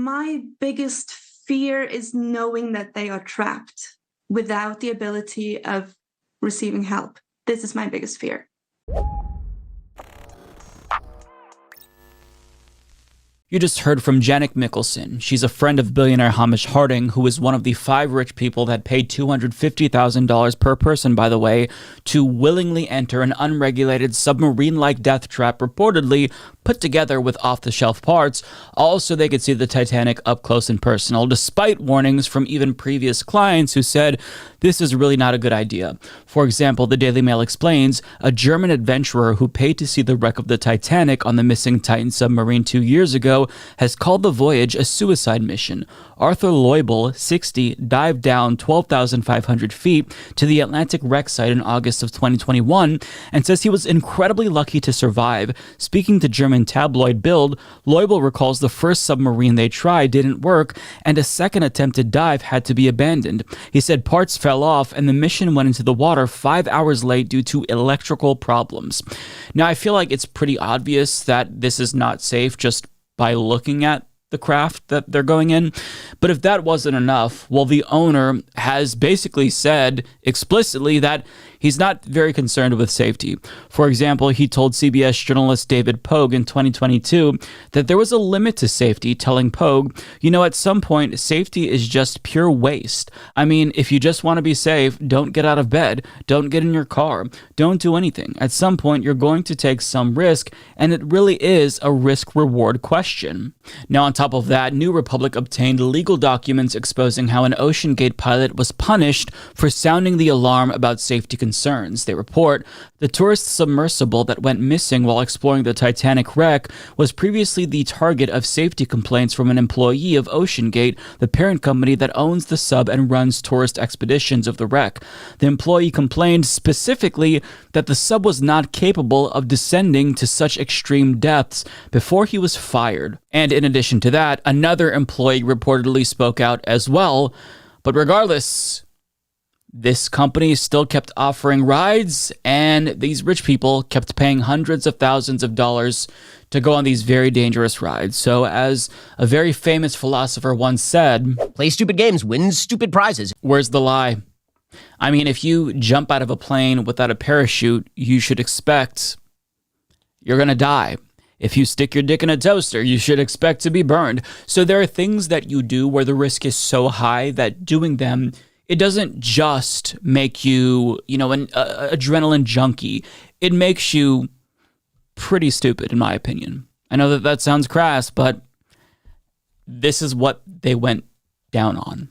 My biggest fear is knowing that they are trapped without the ability of receiving help. This is my biggest fear. You just heard from Janet Mickelson. She's a friend of billionaire Hamish Harding, who is one of the 5 rich people that paid $250,000 per person, by the way, to willingly enter an unregulated submarine-like death trap reportedly put together with off-the-shelf parts, all so they could see the Titanic up close and personal, despite warnings from even previous clients who said this is really not a good idea. For example, the Daily Mail explains a German adventurer who paid to see the wreck of the Titanic on the missing Titan submarine 2 years ago has called the voyage a suicide mission. Arthur Leubel, 60, dived down 12,500 feet to the Atlantic wreck site in August of 2021 and says he was incredibly lucky to survive. Speaking to German tabloid Bild, Leubel recalls the first submarine they tried didn't work and a second attempted dive had to be abandoned. He said parts fell off and the mission went into the water 5 hours late due to electrical problems. Now, I feel like it's pretty obvious that this is not safe just by looking at the craft that they're going in. But if that wasn't enough, well, the owner has basically said explicitly that he's not very concerned with safety. For example, he told CBS journalist David Pogue in 2022 that there was a limit to safety, telling Pogue, at some point, safety is just pure waste. I mean, if you just want to be safe, don't get out of bed, don't get in your car, don't do anything. At some point, you're going to take some risk, and it really is a risk-reward question. Now, on top of that, New Republic obtained legal documents exposing how an OceanGate pilot was punished for sounding the alarm about safety concerns. They report the tourist submersible that went missing while exploring the Titanic wreck was previously the target of safety complaints from an employee of OceanGate, the parent company that owns the sub and runs tourist expeditions of the wreck. The employee complained specifically that the sub was not capable of descending to such extreme depths before he was fired. And in addition to that, another employee reportedly spoke out as well. But regardless, this company still kept offering rides, and these rich people kept paying hundreds of thousands of dollars to go on these very dangerous rides. So as a very famous philosopher once said, play stupid games, win stupid prizes. Where's the lie? I mean, if you jump out of a plane without a parachute, you should expect you're going to die. If you stick your dick in a toaster, you should expect to be burned. So there are things that you do where the risk is so high that doing them, it doesn't just make you, an adrenaline junkie. It makes you pretty stupid, in my opinion. I know that sounds crass, but this is what they went down on.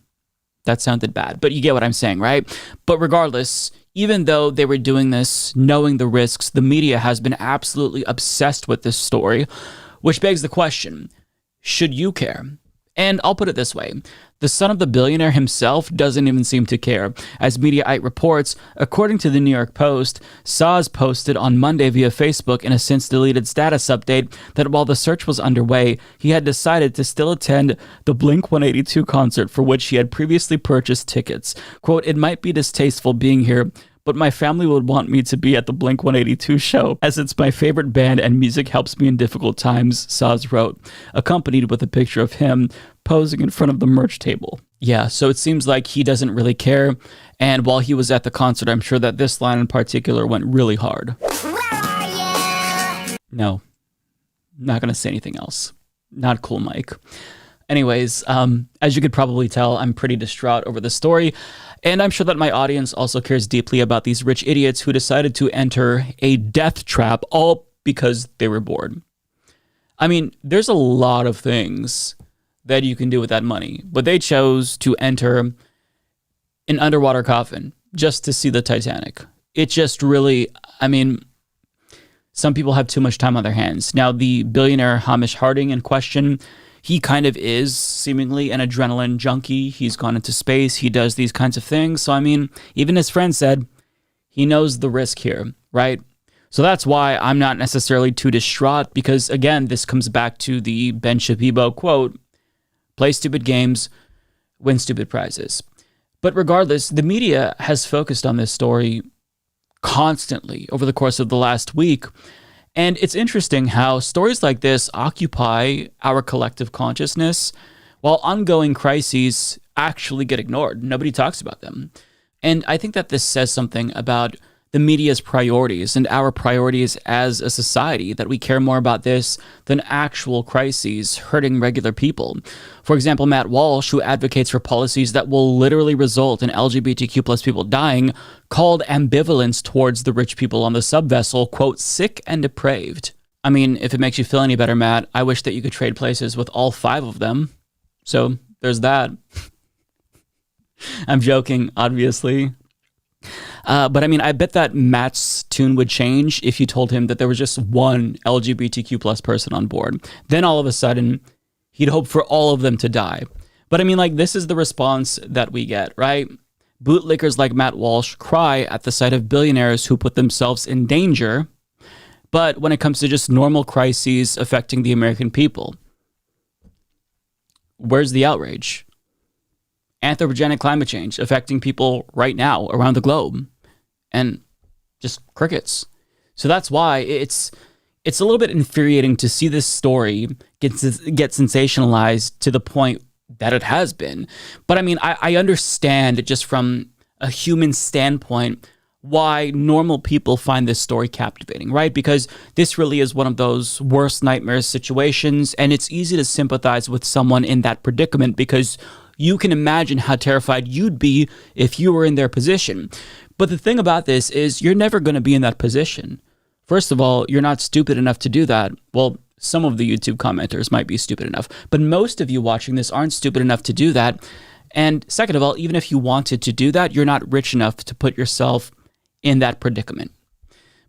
That sounded bad, but you get what I'm saying, right? But regardless, even though they were doing this, knowing the risks, the media has been absolutely obsessed with this story, which begs the question, should you care? And I'll put it this way. The son of the billionaire himself doesn't even seem to care. As Mediaite reports, according to the New York Post, Saz posted on Monday via Facebook in a since-deleted status update that while the search was underway, he had decided to still attend the Blink-182 concert for which he had previously purchased tickets. Quote, "It might be distasteful being here, but my family would want me to be at the Blink-182 show, as it's my favorite band and music helps me in difficult times," Saz wrote, accompanied with a picture of him posing in front of the merch table. Yeah, so it seems like he doesn't really care, and while he was at the concert, I'm sure that this line in particular went really hard. Where are you? No, not gonna say anything else. Not cool, Mike. Anyways, as you could probably tell, I'm pretty distraught over the story, and I'm sure that my audience also cares deeply about these rich idiots who decided to enter a death trap all because they were bored. I mean, there's a lot of things that you can do with that money, but they chose to enter an underwater coffin just to see the Titanic. It just really, some people have too much time on their hands. Now, the billionaire Hamish Harding in question, he kind of is seemingly an adrenaline junkie. He's gone into space. He does these kinds of things. So, even his friend said he knows the risk here, right? So that's why I'm not necessarily too distraught because, again, this comes back to the Ben Shapiro quote, play stupid games, win stupid prizes. But regardless, the media has focused on this story constantly over the course of the last week. And it's interesting how stories like this occupy our collective consciousness while ongoing crises actually get ignored. Nobody talks about them. And I think that this says something about the media's priorities and our priorities as a society, that we care more about this than actual crises hurting regular people. For example, Matt Walsh, who advocates for policies that will literally result in LGBTQ plus people dying, called ambivalence towards the rich people on the subvessel, quote, sick and depraved. I mean, if it makes you feel any better, Matt, I wish that you could trade places with all 5 of them. So there's that. I'm joking, obviously. But I mean, I bet that Matt's tune would change if you told him that there was just one LGBTQ plus person on board. Then all of a sudden, he'd hope for all of them to die. But I mean, like, this is the response that we get, right? Bootlickers like Matt Walsh cry at the sight of billionaires who put themselves in danger. But when it comes to just normal crises affecting the American people, where's the outrage? Anthropogenic climate change affecting people right now around the globe, and just crickets. So that's why it's a little bit infuriating to see this story get sensationalized to the point that it has been. But I mean, I understand just from a human standpoint why normal people find this story captivating, right? Because this really is one of those worst nightmare situations, and it's easy to sympathize with someone in that predicament because you can imagine how terrified you'd be if you were in their position. But the thing about this is you're never going to be in that position. First of all, you're not stupid enough to do that. Well, some of the YouTube commenters might be stupid enough, but most of you watching this aren't stupid enough to do that. And second of all, even if you wanted to do that, you're not rich enough to put yourself in that predicament.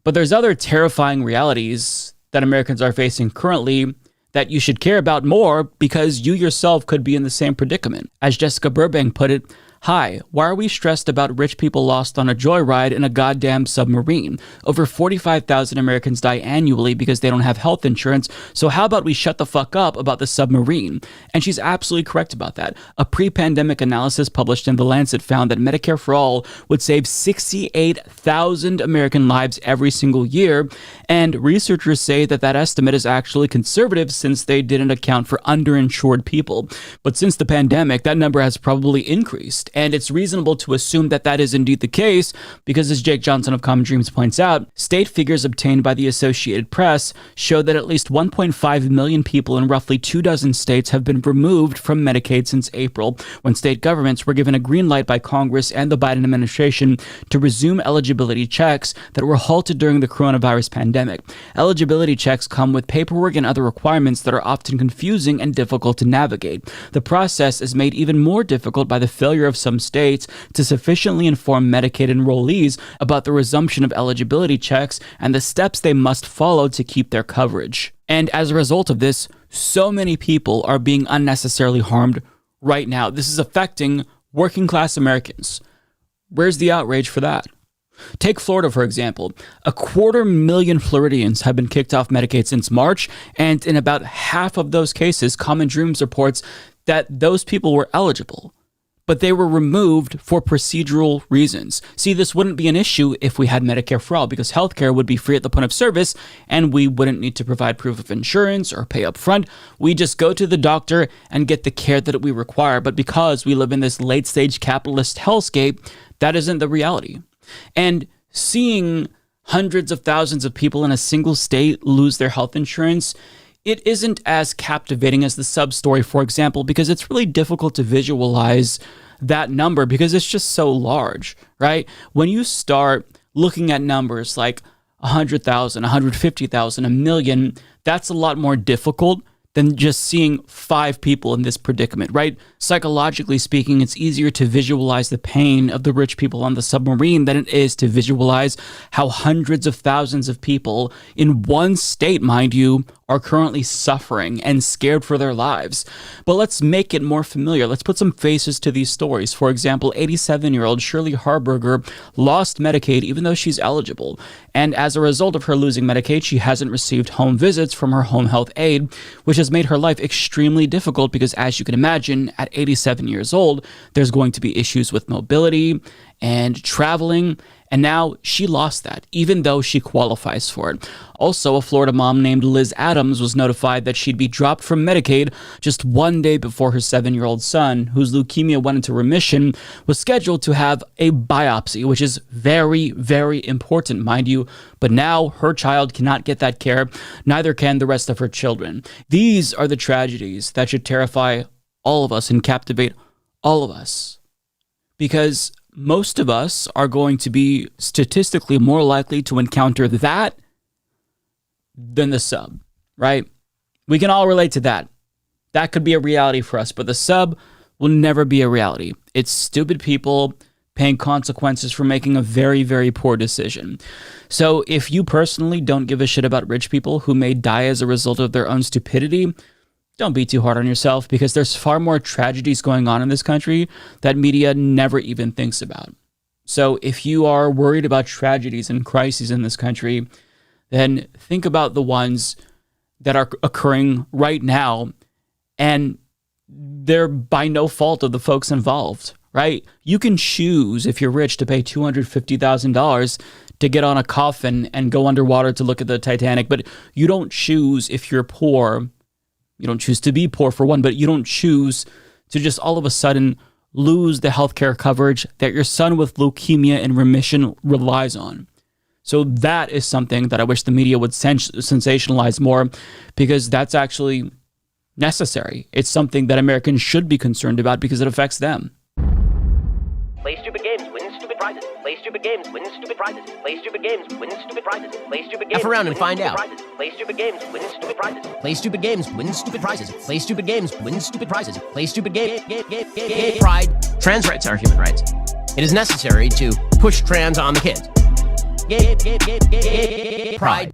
But there's other terrifying realities that Americans are facing currently that you should care about more because you yourself could be in the same predicament. As Jessica Burbank put it, "Hi, why are we stressed about rich people lost on a joyride in a goddamn submarine? Over 45,000 Americans die annually because they don't have health insurance, so how about we shut the fuck up about the submarine?" And she's absolutely correct about that. A pre-pandemic analysis published in The Lancet found that Medicare for All would save 68,000 American lives every single year, and researchers say that that estimate is actually conservative since they didn't account for underinsured people. But since the pandemic, that number has probably increased. And it's reasonable to assume that that is indeed the case because, as Jake Johnson of Common Dreams points out, state figures obtained by the Associated Press show that at least 1.5 million people in roughly 24 states have been removed from Medicaid since April, when state governments were given a green light by Congress and the Biden administration to resume eligibility checks that were halted during the coronavirus pandemic. Eligibility checks come with paperwork and other requirements that are often confusing and difficult to navigate. The process is made even more difficult by the failure of some states to sufficiently inform Medicaid enrollees about the resumption of eligibility checks and the steps they must follow to keep their coverage. And as a result of this, so many people are being unnecessarily harmed right now. This is affecting working class Americans. Where's the outrage for that? Take Florida, for example. 250,000 Floridians have been kicked off Medicaid since March, and in about half of those cases, Common Dreams reports that those people were eligible, but they were removed for procedural reasons. See, this wouldn't be an issue if we had Medicare for All, because healthcare would be free at the point of service, and we wouldn't need to provide proof of insurance or pay up front. We just go to the doctor and get the care that we require. But because we live in this late-stage capitalist hellscape, that isn't the reality. And seeing hundreds of thousands of people in a single state lose their health insurance, it isn't as captivating as the sub-story, for example, because it's really difficult to visualize that number because it's just so large, right? When you start looking at numbers like 100,000, 150,000, a million, that's a lot more difficult than just seeing 5 people in this predicament, right? Psychologically speaking, it's easier to visualize the pain of the rich people on the submarine than it is to visualize how hundreds of thousands of people in one state, mind you, are currently suffering and scared for their lives. But let's make it more familiar. Let's put some faces to these stories. For example, 87-year-old Shirley Harburger lost Medicaid even though she's eligible. And as a result of her losing Medicaid, she hasn't received home visits from her home health aide, which has made her life extremely difficult because, as you can imagine, at 87 years old, there's going to be issues with mobility and traveling. And now she lost that, even though she qualifies for it. Also, a Florida mom named Liz Adams was notified that she'd be dropped from Medicaid just one day before her 7-year-old son, whose leukemia went into remission, was scheduled to have a biopsy, which is very, very important, mind you. But now her child cannot get that care. Neither can the rest of her children. These are the tragedies that should terrify all of us and captivate all of us. Because most of us are going to be statistically more likely to encounter that than the sub, right? We can all relate to that. That could be a reality for us, but the sub will never be a reality. It's stupid people paying consequences for making a very, very poor decision. So if you personally don't give a shit about rich people who may die as a result of their own stupidity, don't be too hard on yourself, because there's far more tragedies going on in this country that media never even thinks about. So if you are worried about tragedies and crises in this country, then think about the ones that are occurring right now, and they're by no fault of the folks involved, right? You can choose, if you're rich, to pay $250,000 to get on a coffin and go underwater to look at the Titanic, but you don't choose, if you're poor. You don't choose to be poor, for one, but you don't choose to just all of a sudden lose the healthcare coverage that your son with leukemia in remission relies on. So that is something that I wish the media would sensationalize more, because that's actually necessary. It's something that Americans should be concerned about because it affects them. Play stupid games, win stupid prizes. Play stupid games, win stupid prizes. Play stupid games, win stupid prizes. Play stupid games. F around and find out. Play stupid games, win stupid prizes. Play stupid games, win stupid prizes. Play stupid games, win stupid prizes. Play stupid game. Pride. Trans rights are human rights. It is necessary to push trans on the kids. Pride.